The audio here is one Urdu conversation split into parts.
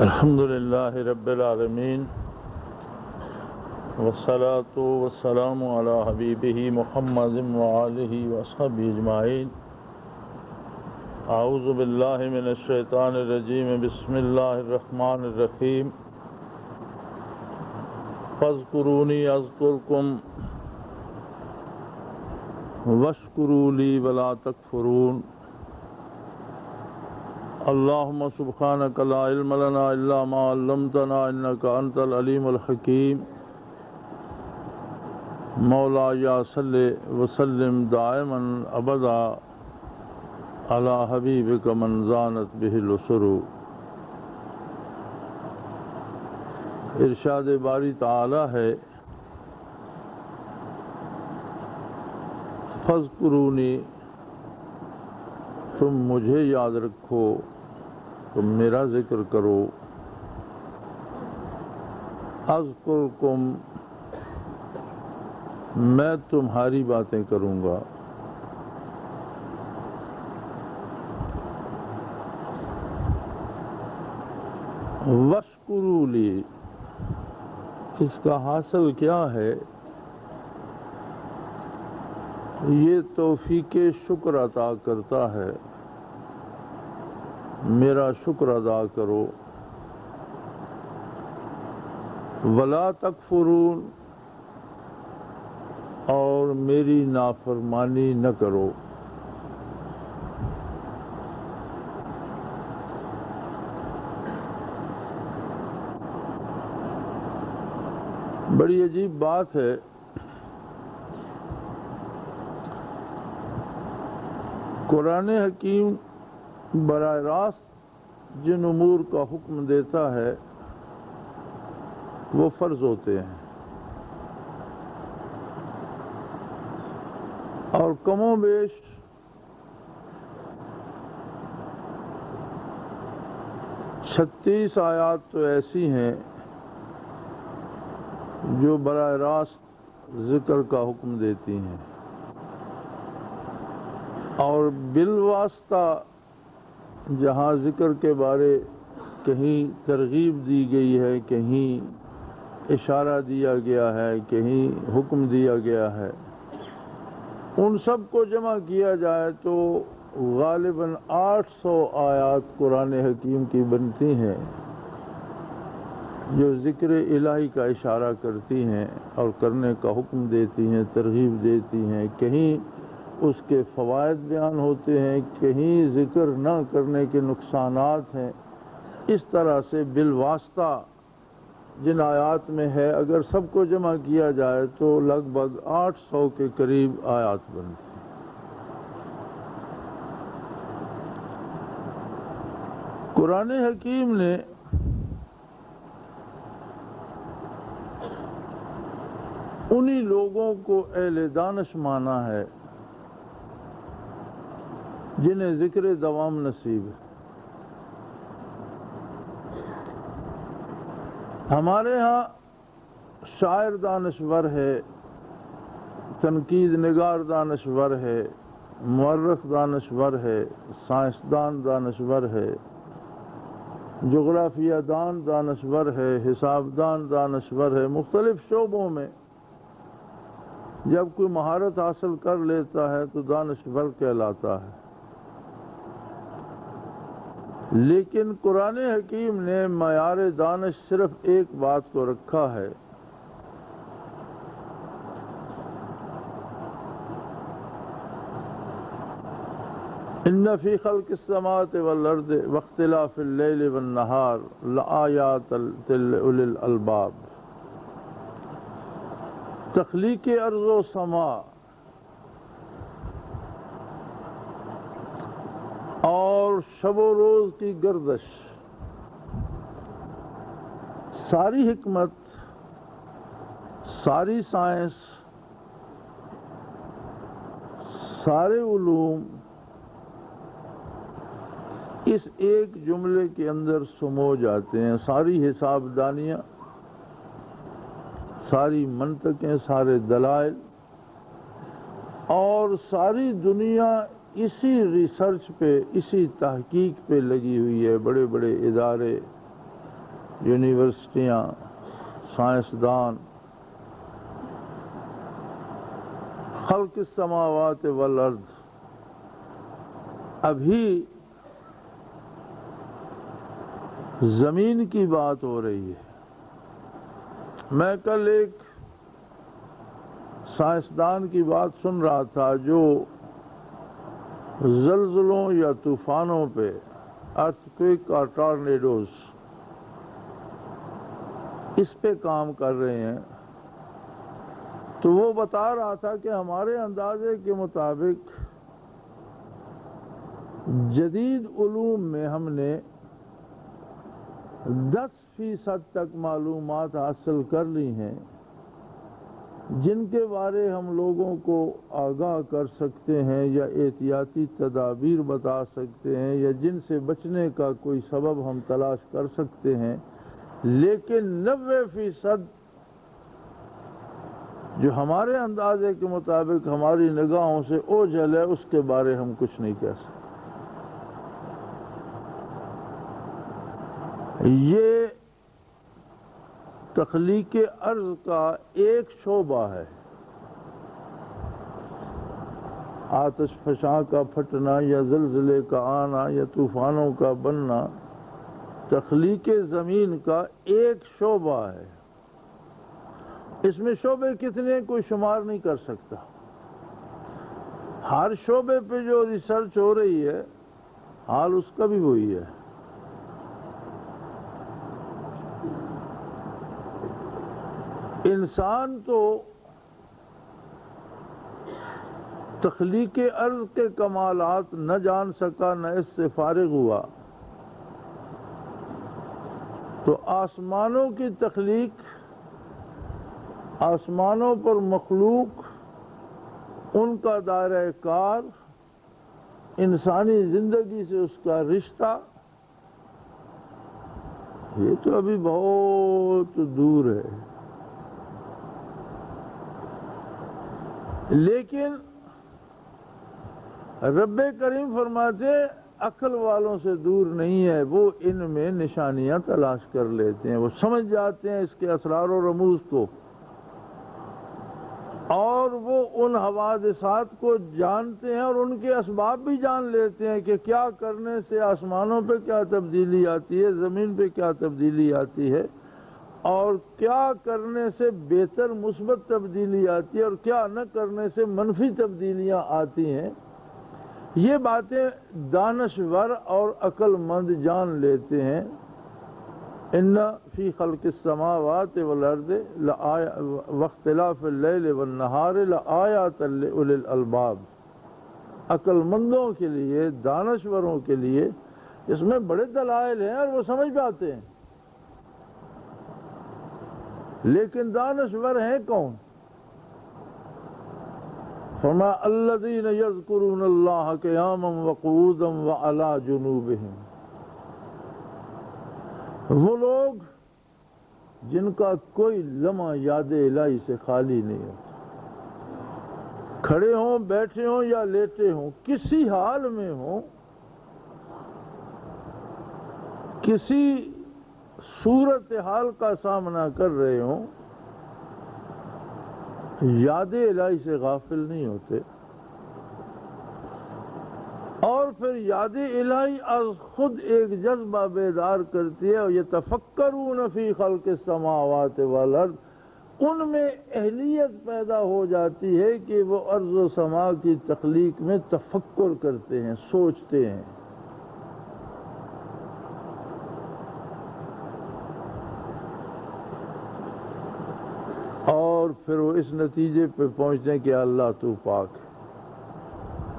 الحمد للہ رب العالمین والصلاة والسلام علی حبیبہ محمد وآلہ وصحبہ اجمعین۔ اعوذ باللہ من الشیطان الرجیم، بسم اللہ الرحمن الرحیم۔ فاذکرونی اذکرکم واشکروا لی ولا تکفرون۔ اللہم سبحانک لا علم لنا الا ما علمتنا انک انت العلیم الحکیم۔ مولاي صل وسلم دائما ابدا علی حبیبک من زانت بہ الاسر۔ ارشاد باری تعالی ہے، فاذکرونی، تم مجھے یاد رکھو، تم میرا ذکر کرو، اذکرکم، میں تمہاری باتیں کروں گا، واشکروا لی، اس کا حاصل کیا ہے؟ یہ توفیق شکر عطا کرتا ہے، میرا شکر ادا کرو، ولا تکفرون، اور میری نافرمانی نہ کرو۔ بڑی عجیب بات ہے، قرآن حکیم براہ راست جن امور کا حکم دیتا ہے وہ فرض ہوتے ہیں، اور کم و بیش چھتیس آیات تو ایسی ہیں جو براہ راست ذکر کا حکم دیتی ہیں، اور بالواسطہ جہاں ذکر کے بارے کہیں ترغیب دی گئی ہے، کہیں اشارہ دیا گیا ہے، کہیں حکم دیا گیا ہے، ان سب کو جمع کیا جائے تو غالباً 800 آیات قرآن حکیم کی بنتی ہیں جو ذکر الہی کا اشارہ کرتی ہیں اور کرنے کا حکم دیتی ہیں، ترغیب دیتی ہیں، کہیں اس کے فوائد بیان ہوتے ہیں، کہیں ذکر نہ کرنے کے نقصانات ہیں۔ اس طرح سے بالواسطہ جن آیات میں ہے، اگر سب کو جمع کیا جائے تو لگ بھگ 800 کے قریب آیات بنتی ہیں۔ قرآن حکیم نے انہی لوگوں کو اہل دانش مانا ہے جنہیں ذکر دوام نصیب ہے۔ ہمارے ہاں شاعر دانشور ہے، تنقید نگار دانشور ہے، مورخ دانشور ہے، سائنسدان دانشور ہے، جغرافیہ دان دانشور ہے، حساب دان دانشور ہے۔ مختلف شعبوں میں جب کوئی مہارت حاصل کر لیتا ہے تو دانشور کہلاتا ہے، لیکن قرآن حکیم نے معیار دانش صرف ایک بات کو رکھا ہے، ان فی خلق السماوات والارض واختلاف اللیل والنہار لآیات لأولی الالباب۔ تخلیق ارض و سما اور شب و روز کی گردش، ساری حکمت، ساری سائنس، سارے علوم اس ایک جملے کے اندر سمو جاتے ہیں۔ ساری حساب دانیاں، ساری منطقیں، سارے دلائل اور ساری دنیا اسی ریسرچ پہ، اسی تحقیق پہ لگی ہوئی ہے۔ بڑے بڑے ادارے یونیورسٹیاں، سائنسدان، خلق السماوات والارض، ابھی زمین کی بات ہو رہی ہے۔ میں کل ایک سائنسدان کی بات سن رہا تھا جو زلزلوں یا طوفانوں پہ، ارتھ اور ٹارنیڈوز، اس پہ کام کر رہے ہیں، تو وہ بتا رہا تھا کہ ہمارے اندازے کے مطابق جدید علوم میں ہم نے 10% تک معلومات حاصل کر لی ہیں جن کے بارے ہم لوگوں کو آگاہ کر سکتے ہیں یا احتیاطی تدابیر بتا سکتے ہیں یا جن سے بچنے کا کوئی سبب ہم تلاش کر سکتے ہیں، لیکن 90% جو ہمارے اندازے کے مطابق ہماری نگاہوں سے اوجھل ہے، اس کے بارے ہم کچھ نہیں کہہ سکتے۔ یہ تخلیق ارض کا ایک شعبہ ہے۔ آتش فشاں کا پھٹنا یا زلزلے کا آنا یا طوفانوں کا بننا تخلیق زمین کا ایک شعبہ ہے۔ اس میں شعبے کتنے کوئی شمار نہیں کر سکتا۔ ہر شعبے پہ جو ریسرچ ہو رہی ہے، حال اس کا بھی وہی ہے۔ انسان تو تخلیق ارض کے کمالات نہ جان سکا، نہ اس سے فارغ ہوا، تو آسمانوں کی تخلیق، آسمانوں پر مخلوق، ان کا دائرہ کار، انسانی زندگی سے اس کا رشتہ، یہ تو ابھی بہت دور ہے۔ لیکن رب کریم فرماتے عقل والوں سے دور نہیں ہے، وہ ان میں نشانیاں تلاش کر لیتے ہیں، وہ سمجھ جاتے ہیں اس کے اسرار و رموز کو، اور وہ ان حوادثات کو جانتے ہیں اور ان کے اسباب بھی جان لیتے ہیں کہ کیا کرنے سے آسمانوں پہ کیا تبدیلی آتی ہے، زمین پہ کیا تبدیلی آتی ہے، اور کیا کرنے سے بہتر مثبت تبدیلی آتی ہے اور کیا نہ کرنے سے منفی تبدیلیاں آتی ہیں۔ یہ باتیں دانشور اور عقل مند جان لیتے ہیں۔ ان فی خلق السماوات والارض واختلاف اللیل والنہار لآیات لأولی الالباب، عقل مندوں کے لیے، دانشوروں کے لیے اس میں بڑے دلائل ہیں اور وہ سمجھ پاتے ہیں۔ لیکن دانشور ہیں کون؟ فرمایا الذین یذکرون اللہ قیاما وقعودا وعلی جنوبہم، وہ لوگ جن کا کوئی لمحہ یاد الہی سے خالی نہیں ہوتا، کھڑے ہوں، بیٹھے ہوں یا لیٹے ہوں، کسی حال میں ہوں، کسی صورتحال کا سامنا کر رہے ہوں، یاد الہی سے غافل نہیں ہوتے، اور پھر یاد الہی از خود ایک جذبہ بیدار کرتی ہے، اور یتفکرون فی خلق السماوات والارض، ان میں اہلیت پیدا ہو جاتی ہے کہ وہ ارض و سما کی تخلیق میں تفکر کرتے ہیں، سوچتے ہیں۔ اور پھر وہ اس نتیجے پہ پہنچتے ہیں کہ اللہ تو پاک ہے،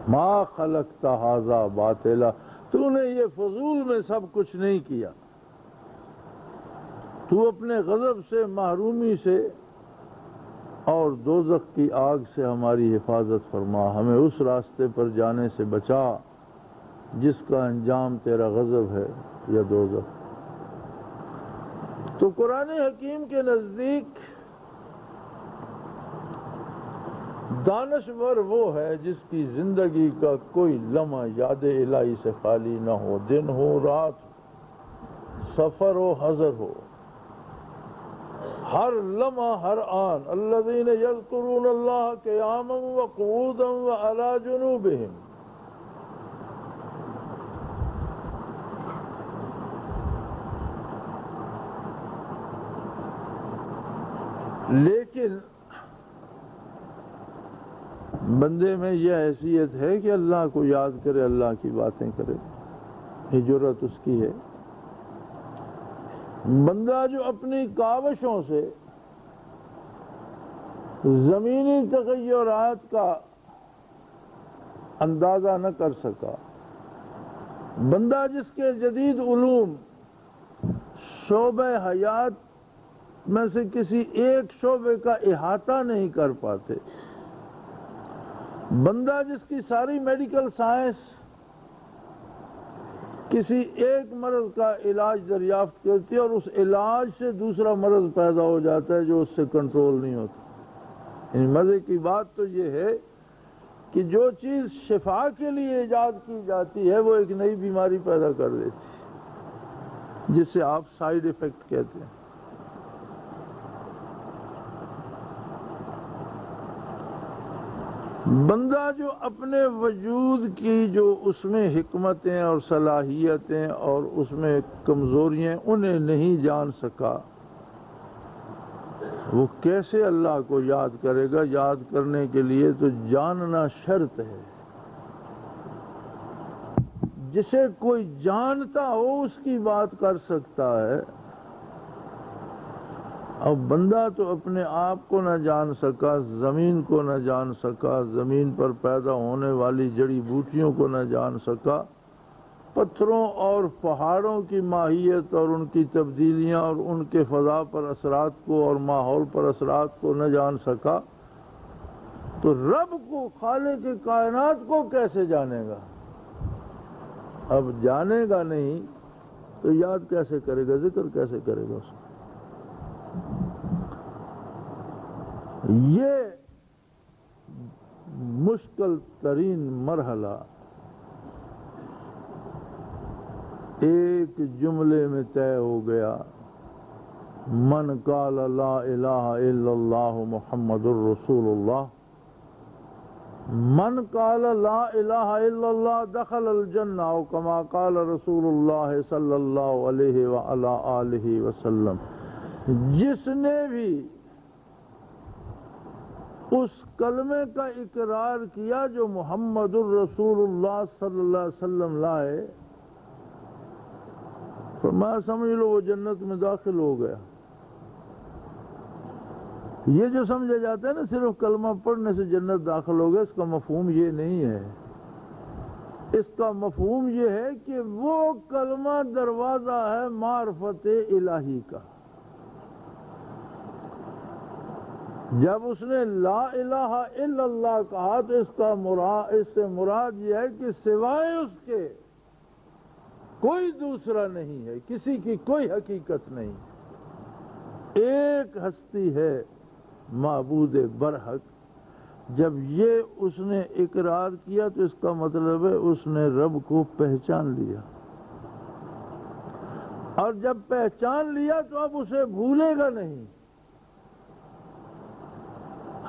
ما خلقت ھذا باطلا، تو نے یہ فضول میں سب کچھ نہیں کیا، تو اپنے غضب سے، محرومی سے اور دوزخ کی آگ سے ہماری حفاظت فرما، ہمیں اس راستے پر جانے سے بچا جس کا انجام تیرا غضب ہے یا دوزخ۔ تو قرآن حکیم کے نزدیک دانشور وہ ہے جس کی زندگی کا کوئی لمحہ یاد الہی سے خالی نہ ہو، دن ہو، رات ہو، سفر ہو، حضر ہو۔ ہر لمحہ ہر آن الذین یذکرون اللہ قیاما وقعودا وعلی جنوبہم. لیکن بندے میں یہ حیثیت ہے کہ اللہ کو یاد کرے، اللہ کی باتیں کرے، یہ جرأت اس کی ہے. بندہ جو اپنی کاوشوں سے زمینی تغیرات کا اندازہ نہ کر سکا، بندہ جس کے جدید علوم شعبہ حیات میں سے کسی ایک شعبے کا احاطہ نہیں کر پاتے، بندہ جس کی ساری میڈیکل سائنس کسی ایک مرض کا علاج دریافت کرتی ہے اور اس علاج سے دوسرا مرض پیدا ہو جاتا ہے جو اس سے کنٹرول نہیں ہوتا. یعنی مزے کی بات تو یہ ہے کہ جو چیز شفا کے لیے ایجاد کی جاتی ہے وہ ایک نئی بیماری پیدا کر دیتی ہے جس سے آپ سائیڈ ایفیکٹ کہتے ہیں. بندہ جو اپنے وجود کی جو اس میں حکمتیں اور صلاحیتیں اور اس میں کمزوریاں انہیں نہیں جان سکا، وہ کیسے اللہ کو یاد کرے گا؟ یاد کرنے کے لیے تو جاننا شرط ہے. جسے کوئی جانتا ہو اس کی بات کر سکتا ہے. اب بندہ تو اپنے آپ کو نہ جان سکا، زمین کو نہ جان سکا، زمین پر پیدا ہونے والی جڑی بوٹیوں کو نہ جان سکا، پتھروں اور پہاڑوں کی ماہیت اور ان کی تبدیلیاں اور ان کے فضا پر اثرات کو اور ماحول پر اثرات کو نہ جان سکا، تو رب کو، خالق کائنات کو کیسے جانے گا؟ اب جانے گا نہیں تو یاد کیسے کرے گا، ذکر کیسے کرے گا اس کو؟ یہ مشکل ترین مرحلہ ایک جملے میں طے ہو گیا: من قال لا الہ الا اللہ محمد الرسول اللہ. من قال لا الہ الا اللہ دخل الجنہ، او کما قال رسول اللہ صلی اللہ علیہ وآلہ آلہ وسلم. جس نے بھی اس کلمے کا اقرار کیا جو محمد الرسول اللہ صلی اللہ علیہ وسلم لائے، فرمایا سمجھ لو وہ جنت میں داخل ہو گیا. یہ جو سمجھا جاتا ہے نا صرف کلمہ پڑھنے سے جنت داخل ہو گیا، اس کا مفہوم یہ نہیں ہے. اس کا مفہوم یہ ہے کہ وہ کلمہ دروازہ ہے معرفت الہی کا. جب اس نے لا الہ الا اللہ کہا تو اس سے مراد یہ ہے کہ سوائے اس کے کوئی دوسرا نہیں ہے، کسی کی کوئی حقیقت نہیں. ایک ہستی ہے معبود برحق. جب یہ اس نے اقرار کیا تو اس کا مطلب ہے اس نے رب کو پہچان لیا، اور جب پہچان لیا تو اب اسے بھولے گا نہیں.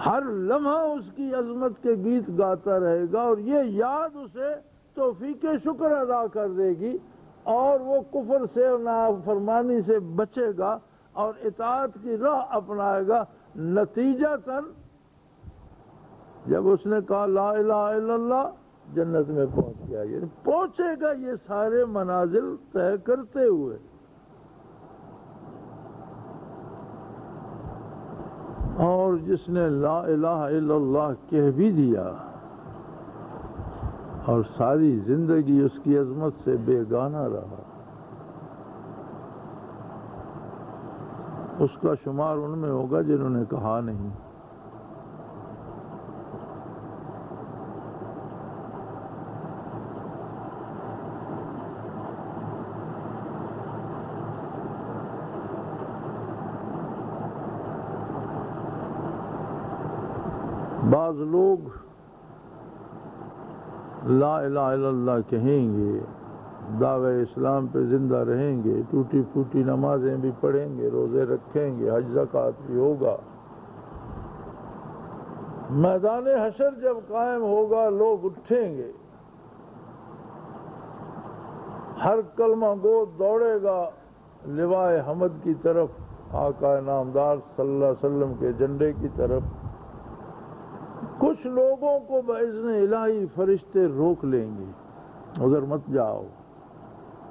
ہر لمحہ اس کی عظمت کے گیت گاتا رہے گا، اور یہ یاد اسے توفیق شکر ادا کر دے گی، اور وہ کفر سے اور نافرمانی سے بچے گا اور اطاعت کی راہ اپنائے گا. نتیجتاً جب اس نے کہا لا الہ الا اللہ، جنت میں پہنچ گیا. یعنی پہنچے گا یہ سارے منازل طے کرتے ہوئے. اور جس نے لا الہ الا اللہ کہہ بھی دیا اور ساری زندگی اس کی عظمت سے بیگانہ رہا، اس کا شمار ان میں ہوگا جنہوں نے کہا نہیں. بعض لوگ لا الہ الا اللہ کہیں گے دعوے اسلام پہ زندہ رہیں گے، ٹوٹی پھوٹی نمازیں بھی پڑھیں گے، روزے رکھیں گے، حج زکوٰۃ بھی ہوگا، میدان حشر جب قائم ہوگا لوگ اٹھیں گے، ہر کلمہ گو دوڑے گا لوائے حمد کی طرف، آقا نامدار صلی اللہ علیہ وسلم کے جھنڈے کی طرف۔ کچھ لوگوں کو باذن الہی فرشتے روک لیں گے، ادھر مت جاؤ،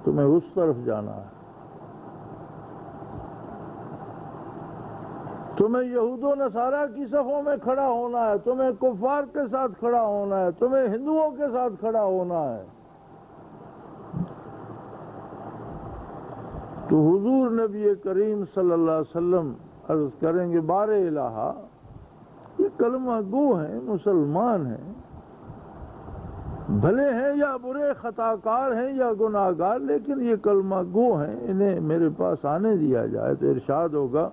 تمہیں اس طرف جانا ہے، تمہیں یہود و نصارہ کی صفوں میں کھڑا ہونا ہے، تمہیں کفار کے ساتھ کھڑا ہونا ہے، تمہیں ہندوؤں کے ساتھ کھڑا ہونا ہے۔ تو حضور نبی کریم صلی اللہ علیہ وسلم عرض کریں گے بار الہ، یہ کلمہ گو ہیں، مسلمان ہیں، بھلے ہیں یا برے، خطا کار ہیں یا گناہ گار، لیکن یہ کلمہ گو ہیں، انہیں میرے پاس آنے دیا جائے۔ تو ارشاد ہوگا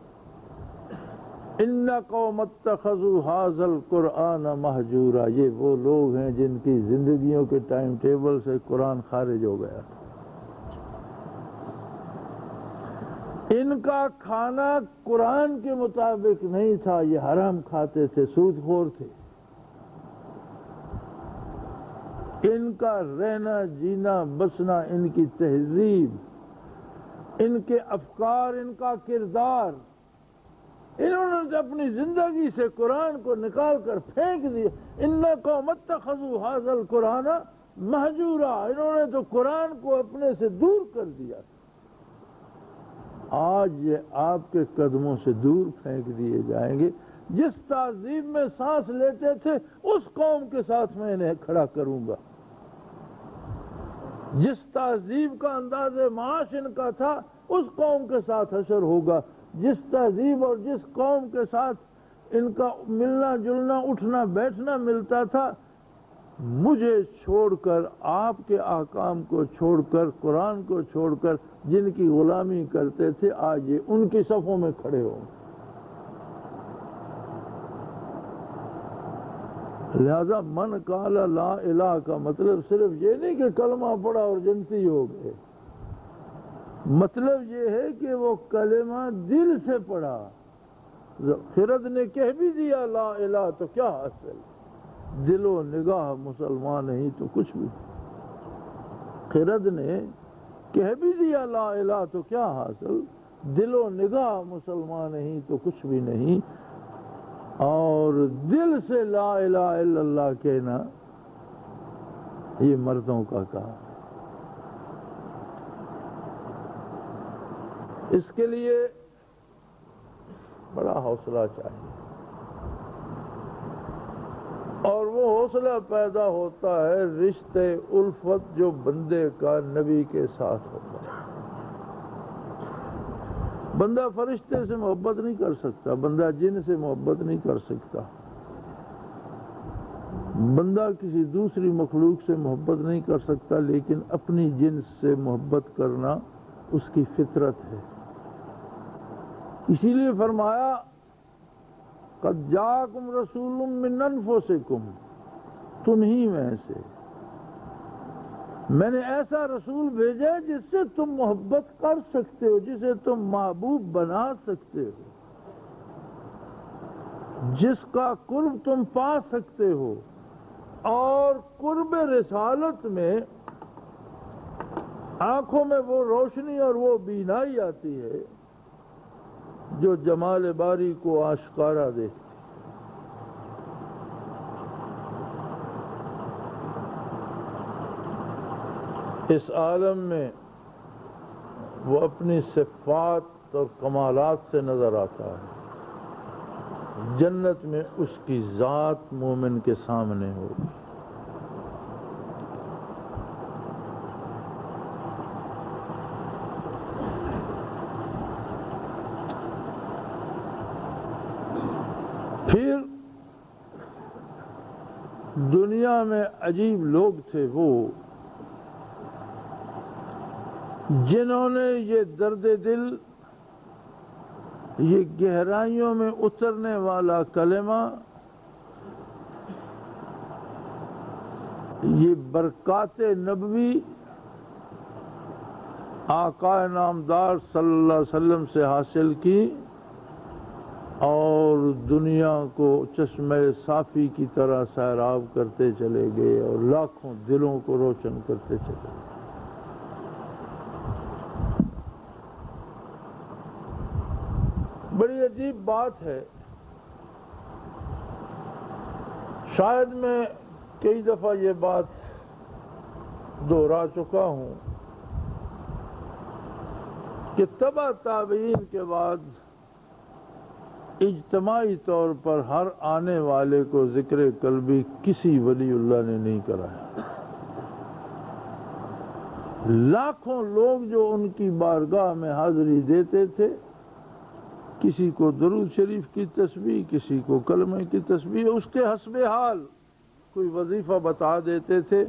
ان قوم اتخذوا ھذا القرآن مہجورا، یہ وہ لوگ ہیں جن کی زندگیوں کے ٹائم ٹیبل سے قرآن خارج ہو گیا تھا، ان کا کھانا قرآن کے مطابق نہیں تھا، یہ حرام کھاتے تھے، سود خور تھے، ان کا رہنا جینا بسنا، ان کی تہذیب، ان کے افکار، ان کا کردار، انہوں نے اپنی زندگی سے قرآن کو نکال کر پھینک دیا۔ ان قوم اتخذوا ھذا القرآن مہجورا، انہوں نے تو قرآن کو اپنے سے دور کر دیا۔ آج یہ آپ کے قدموں سے دور پھینک دیے جائیں گے۔ جس تہذیب میں سانس لیتے تھے اس قوم کے ساتھ میں انہیں کھڑا کروں گا، جس تہذیب کا انداز معاش ان کا تھا اس قوم کے ساتھ حشر ہوگا، جس تہذیب اور جس قوم کے ساتھ ان کا ملنا جلنا اٹھنا بیٹھنا ملتا تھا، مجھے چھوڑ کر، آپ کے احکام کو چھوڑ کر، قرآن کو چھوڑ کر جن کی غلامی کرتے تھے، آج یہ ان کی صفوں میں کھڑے ہوں۔ لہذا من قال لا الہ کا مطلب صرف یہ نہیں کہ کلمہ پڑھا اور جنتی ہو گئے، مطلب یہ ہے کہ وہ کلمہ دل سے پڑھا۔ خرد نے کہہ بھی دیا لا الہ تو کیا حاصل، دل و نگاہ مسلمان نہیں تو کچھ بھی۔ خرد نے کہہ بھی دیا لا الہ تو کیا حاصل، دل و نگاہ مسلمان نہیں تو کچھ بھی نہیں۔ اور دل سے لا الہ الا اللہ کہنا یہ مردوں کا کام، اس کے لیے بڑا حوصلہ چاہیے، اور وہ حوصلہ پیدا ہوتا ہے رشتے الفت جو بندے کا نبی کے ساتھ ہوتا ہے۔ بندہ فرشتے سے محبت نہیں کر سکتا، بندہ جن سے محبت نہیں کر سکتا، بندہ کسی دوسری مخلوق سے محبت نہیں کر سکتا، لیکن اپنی جنس سے محبت کرنا اس کی فطرت ہے۔ اسی لیے فرمایا قد جاءکم رسول من انفسکم، تم ہی میں سے میں نے ایسا رسول بھیجا جس سے تم محبت کر سکتے ہو، جسے تم محبوب بنا سکتے ہو، جس کا قرب تم پا سکتے ہو۔ اور قرب رسالت میں آنکھوں میں وہ روشنی اور وہ بینائی آتی ہے جو جمال باری کو آشکارا دیکھتی۔ اس عالم میں وہ اپنی صفات اور کمالات سے نظر آتا ہے، جنت میں اس کی ذات مومن کے سامنے ہوگی۔ پھر دنیا میں عجیب لوگ تھے وہ جنہوں نے یہ درد دل، یہ گہرائیوں میں اترنے والا کلمہ، یہ برکات نبوی، آقا نامدار صلی اللہ علیہ وسلم سے حاصل کی اور دنیا کو چشمہ صافی کی طرح سیراب کرتے چلے گئے اور لاکھوں دلوں کو روشن کرتے چلے گئے۔ بڑی عجیب بات ہے، شاید میں کئی دفعہ یہ بات دہرا چکا ہوں کہ تبع تابعین کے بعد اجتماعی طور پر ہر آنے والے کو ذکر قلبی کسی ولی اللہ نے نہیں کرایا۔ لاکھوں لوگ جو ان کی بارگاہ میں حاضری دیتے تھے، کسی کو درود شریف کی تسبیح، کسی کو کلمہ کی تسبیح، اس کے حسب حال کوئی وظیفہ بتا دیتے تھے،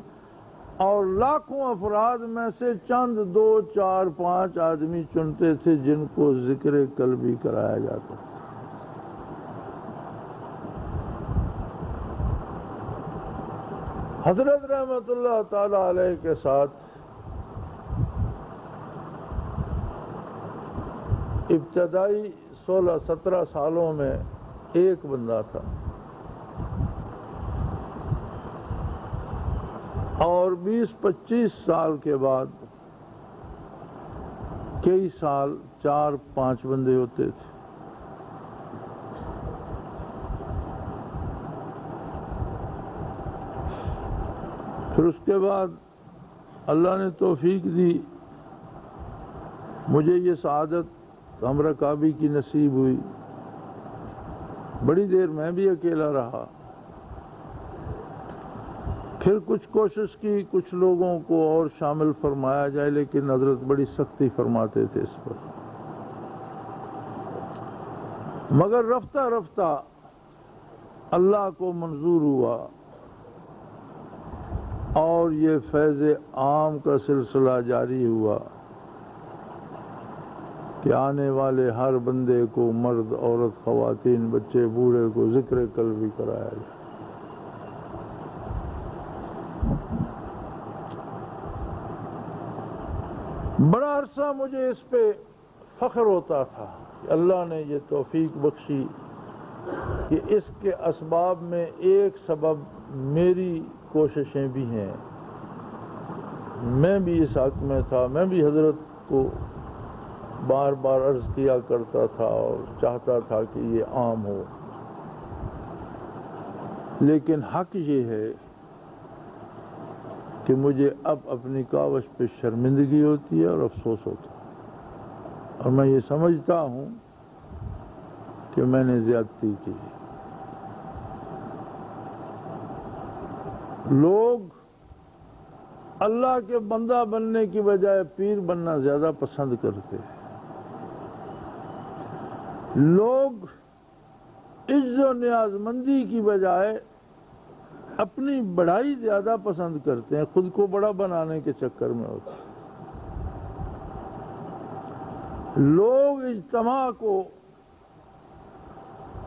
اور لاکھوں افراد میں سے چند 2 4 5 آدمی چنتے تھے جن کو ذکر قلبی کرایا جاتا تھا۔ حضرت رحمت اللہ تعالی علیہ کے ساتھ ابتدائی 16-17 سالوں میں ایک بندہ تھا، اور 20-25 سال کے بعد کئی سال 4-5 بندے ہوتے تھے۔ پھر اس کے بعد اللہ نے توفیق دی، مجھے یہ سعادت ہمراہ کعبی کی نصیب ہوئی۔ بڑی دیر میں بھی اکیلا رہا، پھر کچھ کوشش کی کچھ لوگوں کو اور شامل فرمایا جائے، لیکن حضرت بڑی سختی فرماتے تھے اس پر۔ مگر رفتہ رفتہ اللہ کو منظور ہوا اور یہ فیض عام کا سلسلہ جاری ہوا کہ آنے والے ہر بندے کو، مرد، عورت، خواتین، بچے، بوڑھے کو ذکر قلبی کرایا جائے۔ بڑا عرصہ مجھے اس پہ فخر ہوتا تھا کہ اللہ نے یہ توفیق بخشی کہ اس کے اسباب میں ایک سبب میری کوششیں بھی ہیں۔ میں بھی اس حق میں تھا، میں بھی حضرت کو بار بار عرض کیا کرتا تھا اور چاہتا تھا کہ یہ عام ہو، لیکن حق یہ ہے کہ مجھے اب اپنی کاوش پہ شرمندگی ہوتی ہے اور افسوس ہوتا ہے، اور میں یہ سمجھتا ہوں کہ میں نے زیادتی کی۔ لوگ اللہ کے بندہ بننے کی بجائے پیر بننا زیادہ پسند کرتے ہیں۔ لوگ عز و نیاز مندی کی بجائے اپنی بڑائی زیادہ پسند کرتے ہیں، خود کو بڑا بنانے کے چکر میں ہوتے ہیں۔ لوگ اجتماع کو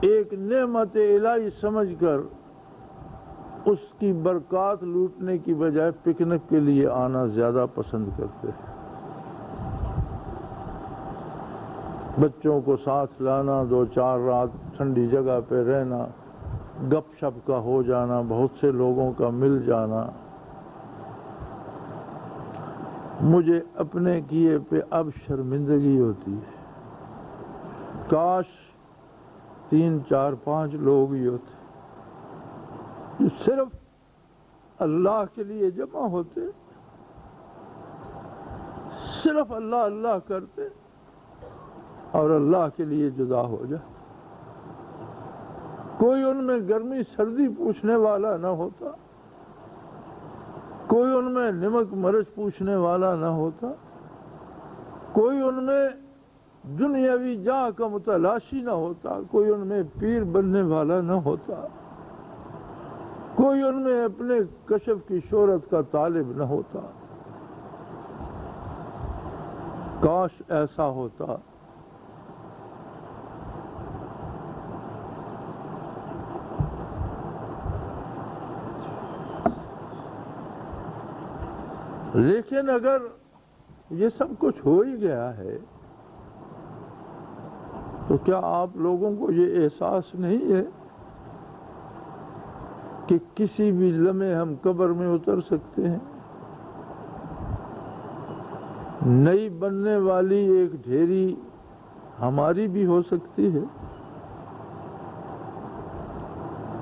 ایک نعمت الہی سمجھ کر اس کی برکات لوٹنے کی بجائے پکنک کے لیے آنا زیادہ پسند کرتے ہیں۔ بچوں کو ساتھ لانا، 2-4 رات ٹھنڈی جگہ پہ رہنا، گپ شپ کا ہو جانا، بہت سے لوگوں کا مل جانا۔ مجھے اپنے کیے پہ اب شرمندگی ہوتی ہے، کاش 3-4-5 لوگ ہی ہوتے جو صرف اللہ کے لیے جمع ہوتے، صرف اللہ اللہ کرتے اور اللہ کے لیے جدا ہو جائے۔ کوئی ان میں گرمی سردی پوچھنے والا نہ ہوتا، کوئی ان میں نمک مرچ پوچھنے والا نہ ہوتا، کوئی ان میں دنیاوی جاہ کا متلاشی نہ ہوتا، کوئی ان میں پیر بننے والا نہ ہوتا، کوئی ان میں اپنے کشف کی شہرت کا طالب نہ ہوتا۔ کاش ایسا ہوتا۔ لیکن اگر یہ سب کچھ ہو ہی گیا ہے، تو کیا آپ لوگوں کو یہ احساس نہیں ہے کہ کسی بھی لمحے ہم قبر میں اتر سکتے ہیں؟ نئی بننے والی ایک ڈھیری ہماری بھی ہو سکتی ہے۔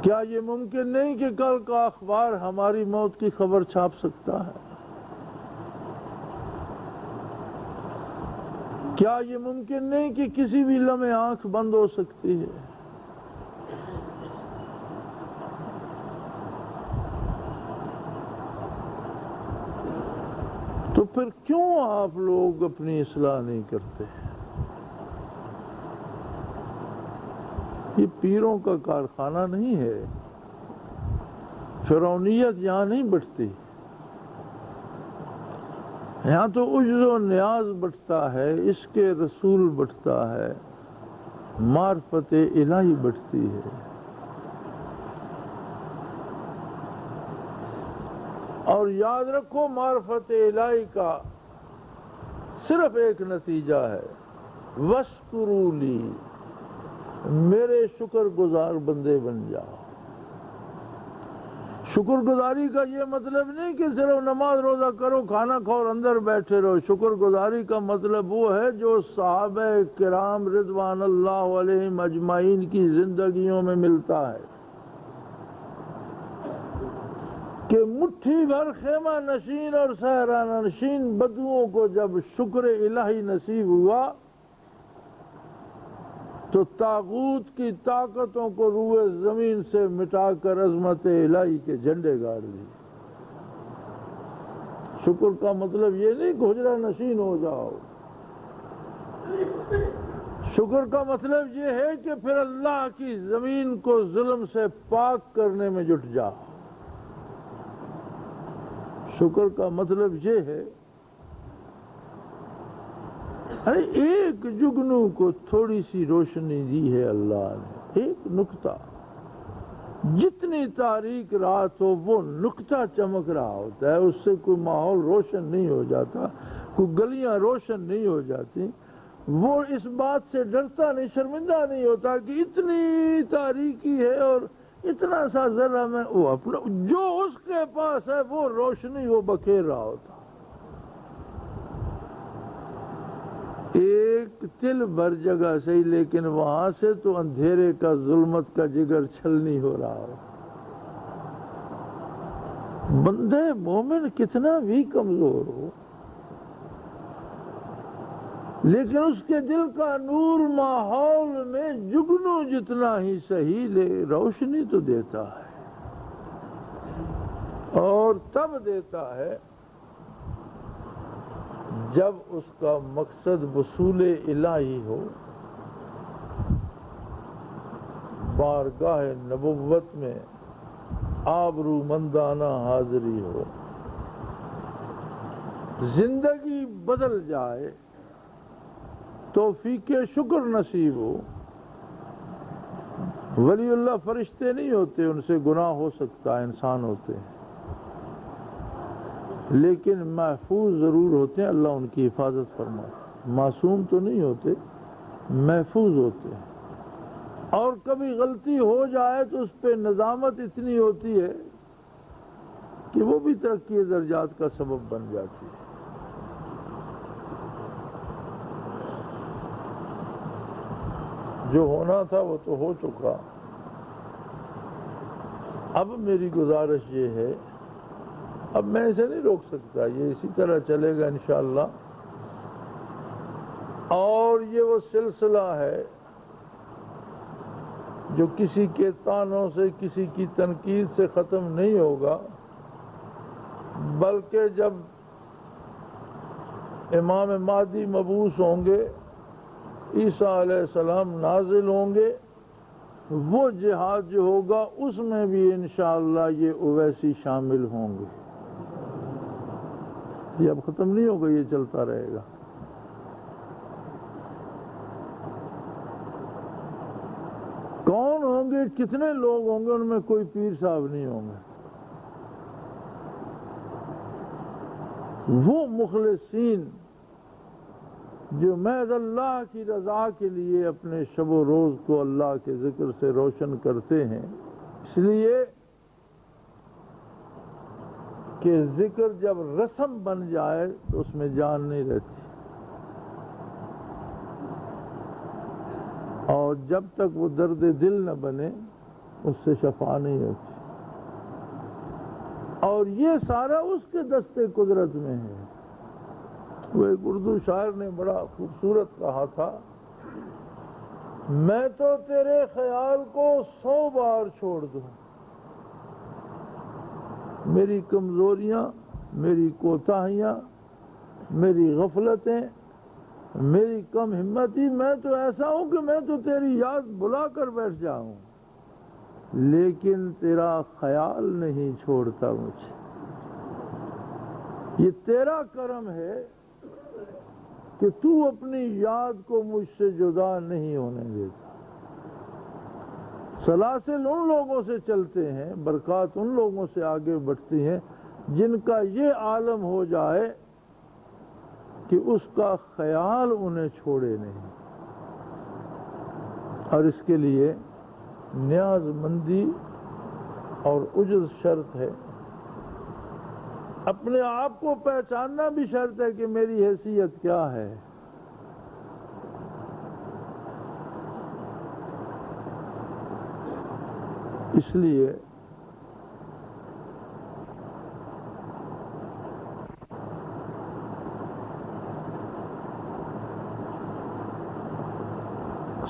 کیا یہ ممکن نہیں کہ کل کا اخبار ہماری موت کی خبر چھاپ سکتا ہے؟ کیا یہ ممکن نہیں کہ کسی بھی لمحے آنکھ بند ہو سکتی ہے؟ تو پھر کیوں آپ لوگ اپنی اصلاح نہیں کرتے؟ یہ پیروں کا کارخانہ نہیں ہے، فرعونیت یہاں نہیں بٹتی، یہاں تو عجز و نیاز بٹتا ہے، عشق رسول بٹتا ہے، معرفت الہی بٹتی ہے۔ اور یاد رکھو، معرفت الہی کا صرف ایک نتیجہ ہے، وَاشْكُرُوا لِي، میرے شکر گزار بندے بن جاؤ۔ شکر گزاری کا یہ مطلب نہیں کہ صرف نماز روزہ کرو، کھانا کھاؤ اور اندر بیٹھے رہو۔ شکر گزاری کا مطلب وہ ہے جو صحابہ کرام رضوان اللہ علیہم اجمعین کی زندگیوں میں ملتا ہے، کہ مٹھی بھر خیمہ نشین اور صحرا نشین بدوؤں کو جب شکر الہی نصیب ہوا تو طاغوت کی طاقتوں کو روئے زمین سے مٹا کر عظمت الہی کے جھنڈے گاڑ دیے۔ شکر کا مطلب یہ نہیں کہ حجرہ نشین ہو جاؤ، شکر کا مطلب یہ ہے کہ پھر اللہ کی زمین کو ظلم سے پاک کرنے میں جٹ جاؤ۔ شکر کا مطلب یہ ہے، ارے ایک جگنو کو تھوڑی سی روشنی دی ہے اللہ نے، ایک نقطہ، جتنی تاریک رات ہو وہ نقطہ چمک رہا ہوتا ہے، اس سے کوئی ماحول روشن نہیں ہو جاتا، کوئی گلیاں روشن نہیں ہو جاتی، وہ اس بات سے ڈرتا نہیں، شرمندہ نہیں ہوتا کہ اتنی تاریکی ہے اور اتنا سا ذرہ میں وہ اپنا جو اس کے پاس ہے وہ روشنی وہ بکھیر رہا ہوتا۔ ایک تل بھر جگہ صحیح، لیکن وہاں سے تو اندھیرے کا ظلمت کا جگر چھلنی ہو رہا ہو۔ بندے مومن کتنا بھی کمزور ہو، لیکن اس کے دل کا نور ماحول میں جگنو جتنا ہی صحیح لے روشنی تو دیتا ہے، اور تب دیتا ہے جب اس کا مقصد وصول الہی ہو، بارگاہ نبوت میں آبرو مندانہ حاضری ہو، زندگی بدل جائے، توفیق شکر نصیب ہو۔ ولی اللہ فرشتے نہیں ہوتے، ان سے گناہ ہو سکتا ہے، انسان ہوتے ہیں، لیکن محفوظ ضرور ہوتے ہیں، اللہ ان کی حفاظت فرمائے۔ معصوم تو نہیں ہوتے، محفوظ ہوتے ہیں، اور کبھی غلطی ہو جائے تو اس پہ ندامت اتنی ہوتی ہے کہ وہ بھی ترقی درجات کا سبب بن جاتی ہے۔ جو ہونا تھا وہ تو ہو چکا، اب میری گزارش یہ ہے، اب میں اسے نہیں روک سکتا، یہ اسی طرح چلے گا انشاءاللہ، اور یہ وہ سلسلہ ہے جو کسی کے طعنوں سے، کسی کی تنقید سے ختم نہیں ہوگا، بلکہ جب امام مہدی مبعوث ہوں گے، عیسیٰ علیہ السلام نازل ہوں گے، وہ جہاد جو ہوگا اس میں بھی انشاءاللہ یہ اویسی شامل ہوں گے۔ یہ اب ختم نہیں ہوگا، یہ چلتا رہے گا۔ کون ہوں گے، کتنے لوگ ہوں گے، ان میں کوئی پیر صاحب نہیں ہوں گے، وہ مخلصین جو محض اللہ کی رضا کے لیے اپنے شب و روز کو اللہ کے ذکر سے روشن کرتے ہیں، اس لیے کہ ذکر جب رسم بن جائے تو اس میں جان نہیں رہتی، اور جب تک وہ درد دل نہ بنے اس سے شفا نہیں ہوتی، اور یہ سارا اس کے دستے قدرت میں ہے۔ وہ ایک اردو شاعر نے بڑا خوبصورت کہا تھا، میں تو تیرے خیال کو 100 بار چھوڑ دوں، میری کمزوریاں، میری کوتاہیاں، میری غفلتیں، میری کم ہمتی، میں تو ایسا ہوں کہ میں تو تیری یاد بلا کر بیٹھ جاؤں، لیکن تیرا خیال نہیں چھوڑتا مجھے۔ یہ تیرا کرم ہے کہ تو اپنی یاد کو مجھ سے جدا نہیں ہونے دیتا۔ سلاسل ان لوگوں سے چلتے ہیں، برکات ان لوگوں سے آگے بڑھتی ہیں جن کا یہ عالم ہو جائے کہ اس کا خیال انہیں چھوڑے نہیں، اور اس کے لیے نیاز مندی اور عجز شرط ہے، اپنے آپ کو پہچاننا بھی شرط ہے کہ میری حیثیت کیا ہے۔ اس لیے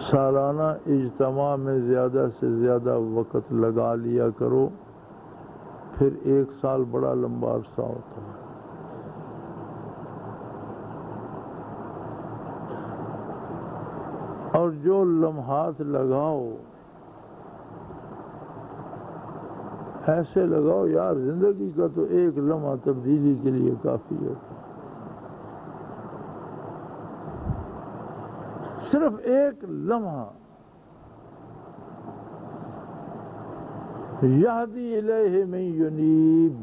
سالانہ اجتماع میں زیادہ سے زیادہ وقت لگا لیا کرو، پھر 1 سال بڑا لمبا عرصہ ہوتا ہے۔ اور جو لمحات لگاؤ ایسے لگاؤ یار، زندگی کا تو ایک لمحہ تبدیلی کے لیے کافی ہے، صرف ایک لمحہ۔ یہدی الیہ من ینیب،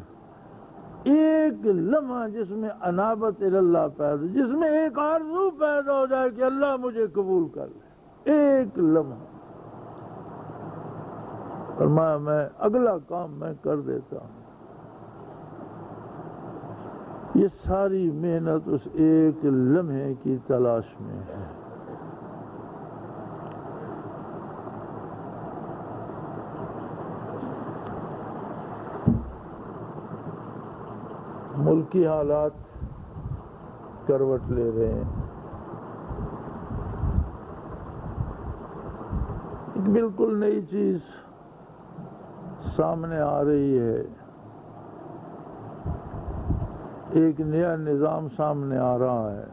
ایک لمحہ جس میں انابت اللہ پیدا، جس میں ایک آرزو پیدا ہو جائے کہ اللہ مجھے قبول کر لے، ایک لمحہ، فرمایا میں اگلا کام میں کر دیتا ہوں۔ یہ ساری محنت اس ایک لمحے کی تلاش میں ہے۔ ملکی حالات کروٹ لے رہے ہیں، ایک بالکل نئی چیز سامنے آ رہی ہے، ایک نیا نظام سامنے آ رہا ہے۔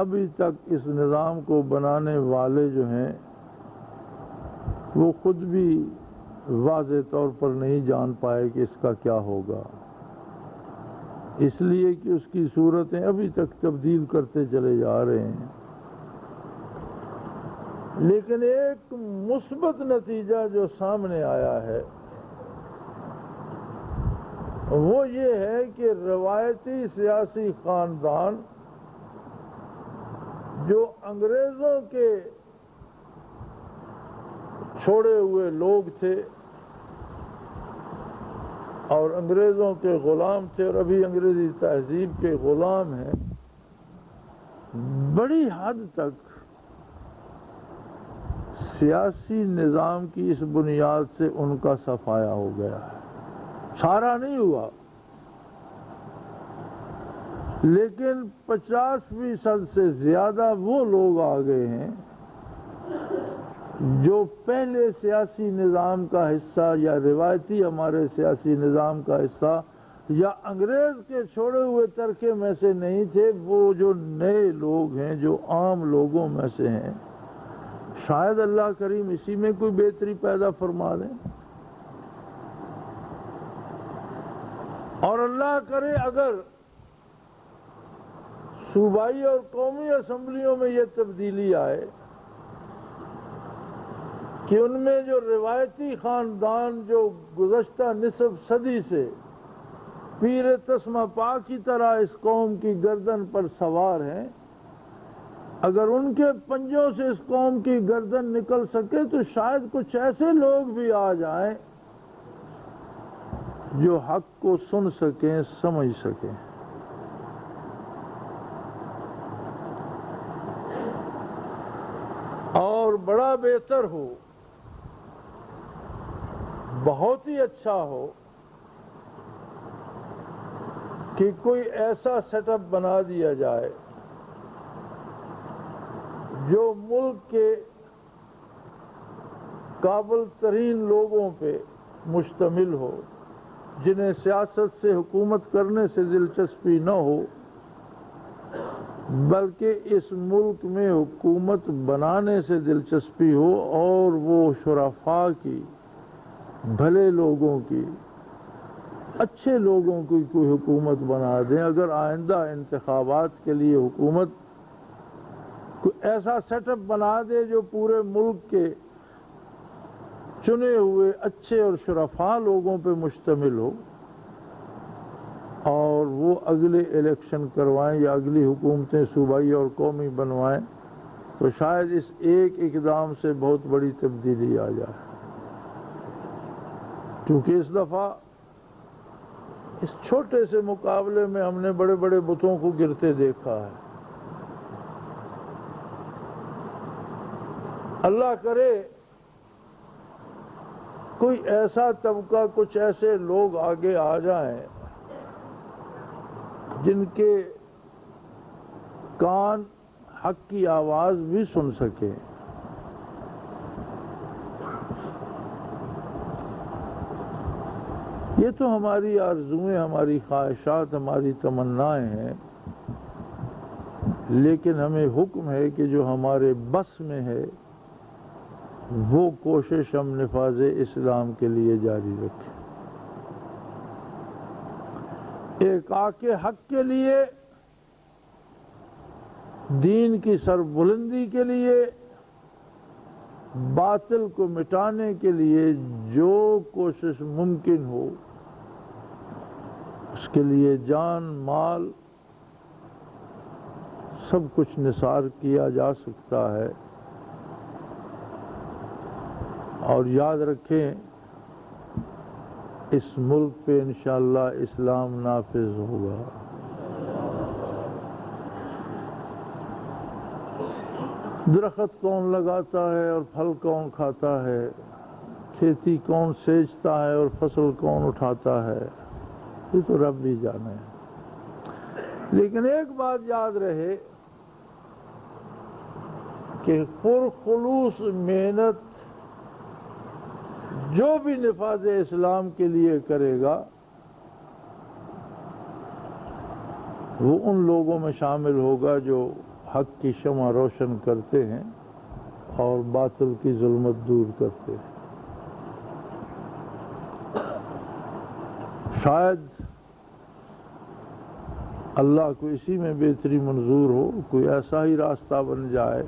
ابھی تک اس نظام کو بنانے والے جو ہیں وہ خود بھی واضح طور پر نہیں جان پائے کہ اس کا کیا ہوگا، اس لیے کہ اس کی صورتیں ابھی تک تبدیل کرتے چلے جا رہے ہیں۔ لیکن ایک مثبت نتیجہ جو سامنے آیا ہے وہ یہ ہے کہ روایتی سیاسی خاندان جو انگریزوں کے چھوڑے ہوئے لوگ تھے اور انگریزوں کے غلام تھے، اور ابھی انگریزی تہذیب کے غلام ہیں، بڑی حد تک سیاسی نظام کی اس بنیاد سے ان کا صفایا ہو گیا ہے۔ سارا نہیں ہوا، لیکن 50% سے زیادہ وہ لوگ آ گئے ہیں جو پہلے سیاسی نظام کا حصہ یا روایتی ہمارے سیاسی نظام کا حصہ یا انگریز کے چھوڑے ہوئے ترکے میں سے نہیں تھے، وہ جو نئے لوگ ہیں جو عام لوگوں میں سے ہیں۔ شاید اللہ کریم اسی میں کوئی بہتری پیدا فرما دیں، اور اللہ کرے اگر صوبائی اور قومی اسمبلیوں میں یہ تبدیلی آئے کہ ان میں جو روایتی خاندان جو گزشتہ نصف صدی سے پیر تسمہ پا کی طرح اس قوم کی گردن پر سوار ہیں، اگر ان کے پنجوں سے اس قوم کی گردن نکل سکے تو شاید کچھ ایسے لوگ بھی آ جائیں جو حق کو سن سکیں، سمجھ سکیں۔ اور بڑا بہتر ہو، بہت ہی اچھا ہو کہ کوئی ایسا سیٹ اپ بنا دیا جائے جو ملک کے قابل ترین لوگوں پہ مشتمل ہو، جنہیں سیاست سے، حکومت کرنے سے دلچسپی نہ ہو، بلکہ اس ملک میں حکومت بنانے سے دلچسپی ہو، اور وہ شرفاء کی، بھلے لوگوں کی، اچھے لوگوں کی کوئی حکومت بنا دیں۔ اگر آئندہ انتخابات کے لیے حکومت کوئی ایسا سیٹ اپ بنا دے جو پورے ملک کے چنے ہوئے اچھے اور شرفاء لوگوں پہ مشتمل ہو، اور وہ اگلے الیکشن کروائیں یا اگلی حکومتیں صوبائی اور قومی بنوائیں، تو شاید اس ایک اقدام سے بہت بڑی تبدیلی آ جائے۔ کیونکہ اس دفعہ اس چھوٹے سے مقابلے میں ہم نے بڑے بڑے بتوں کو گرتے دیکھا ہے۔ اللہ کرے کوئی ایسا طبقہ، کچھ ایسے لوگ آگے آ جائیں جن کے کان حق کی آواز بھی سن سکیں۔ یہ تو ہماری آرزوئیں، ہماری خواہشات، ہماری تمنائیں ہیں، لیکن ہمیں حکم ہے کہ جو ہمارے بس میں ہے وہ کوشش ہم نفاذ اسلام کے لیے جاری رکھیں۔ ایک آکے حق کے لیے، دین کی سربلندی کے لیے، باطل کو مٹانے کے لیے جو کوشش ممکن ہو، اس کے لیے جان، مال، سب کچھ نثار کیا جا سکتا ہے۔ اور یاد رکھیں، اس ملک پہ انشاءاللہ اسلام نافذ ہوگا۔ درخت کون لگاتا ہے اور پھل کون کھاتا ہے، کھیتی کون سینچتا ہے اور فصل کون اٹھاتا ہے، یہ تو رب ہی جانے۔ لیکن ایک بات یاد رہے کہ پرخلوص محنت جو بھی نفاذ اسلام کے لیے کرے گا وہ ان لوگوں میں شامل ہوگا جو حق کی شمع روشن کرتے ہیں اور باطل کی ظلمت دور کرتے ہیں۔ شاید اللہ کو اسی میں بہتری منظور ہو، کوئی ایسا ہی راستہ بن جائے،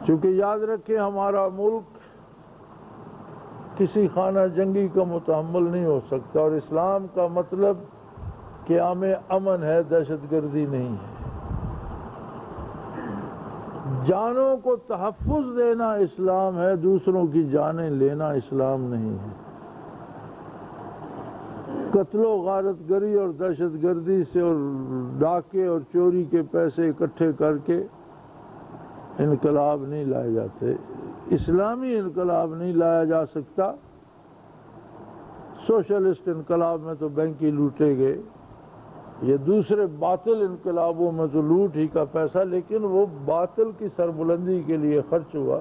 چونکہ یاد رکھیں ہمارا ملک کسی خانہ جنگی کا متحمل نہیں ہو سکتا، اور اسلام کا مطلب قیام امن ہے، دہشت گردی نہیں ہے۔ جانوں کو تحفظ دینا اسلام ہے، دوسروں کی جانیں لینا اسلام نہیں ہے۔ قتل و غارت گری اور دہشت گردی سے اور ڈاکے اور چوری کے پیسے اکٹھے کر کے انقلاب نہیں لائے جاتے، اسلامی انقلاب نہیں لایا جا سکتا۔ سوشلسٹ انقلاب میں تو بینک ہی لوٹے گئے، یہ دوسرے باطل انقلابوں میں تو لوٹ ہی کا پیسہ، لیکن وہ باطل کی سربلندی کے لیے خرچ ہوا۔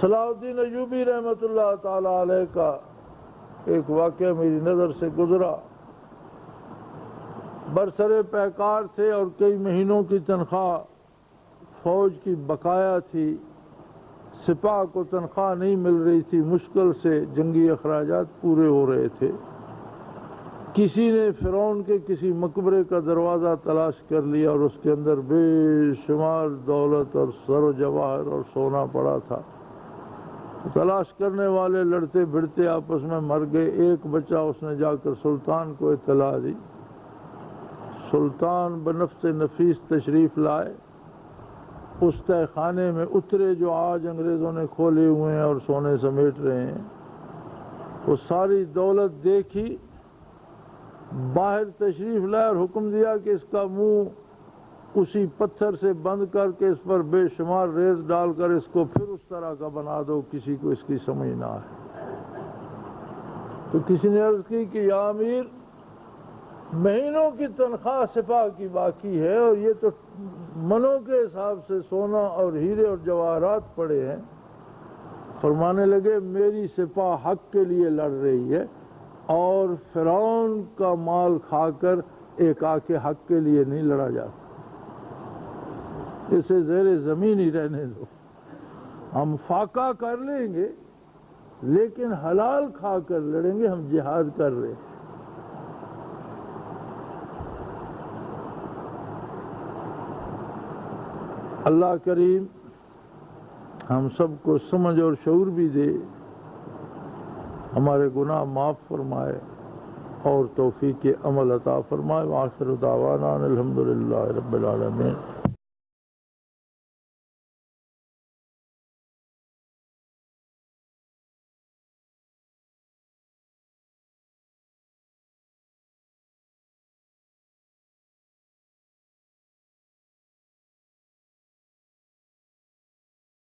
صلاح الدین ایوبی رحمۃ اللہ تعالی علیہ کا ایک واقعہ میری نظر سے گزرا۔ برسر پیکار تھے اور کئی مہینوں کی تنخواہ فوج کی بقایا تھی، سپاہ کو تنخواہ نہیں مل رہی تھی، مشکل سے جنگی اخراجات پورے ہو رہے تھے۔ کسی نے فرعون کے کسی مقبرے کا دروازہ تلاش کر لیا اور اس کے اندر بے شمار دولت اور زر و جواہر اور سونا پڑا تھا۔ تلاش کرنے والے لڑتے بھڑتے آپس میں مر گئے. ایک بچہ اس نے جا کر سلطان کو اطلاع دی. سلطان بنفس نفیس تشریف لائے. اس تہ خانے میں اترے جو آج انگریزوں نے کھولے ہوئے ہیں اور سونے سمیٹ رہے ہیں. وہ ساری دولت دیکھی, باہر تشریف لائے اور حکم دیا کہ اس کا منہ اسی پتھر سے بند کر کے اس پر بے شمار ریز ڈال کر اس کو پھر اس طرح کا بنا دو, کسی کو اس کی سمجھ نہ آئے. تو کسی نے عرض کی کہ یا امیر, مہینوں کی تنخواہ سپاہ کی باقی ہے اور یہ تو منوں کے حساب سے سونا اور ہیرے اور جواہرات پڑے ہیں. فرمانے لگے میری سپاہ حق کے لیے لڑ رہی ہے اور فرعون کا مال کھا کر ایک آنکھ حق کے لیے نہیں لڑا جاتا. اسے زیر زمین ہی رہنے دو. ہم فاقہ کر لیں گے لیکن حلال کھا کر لڑیں گے. ہم جہاد کر رہے ہیں. اللہ کریم ہم سب کو سمجھ اور شعور بھی دے, ہمارے گناہ معاف فرمائے اور توفیق عمل عطا فرمائے. وآخر دعوانا الحمدللہ رب العالمین.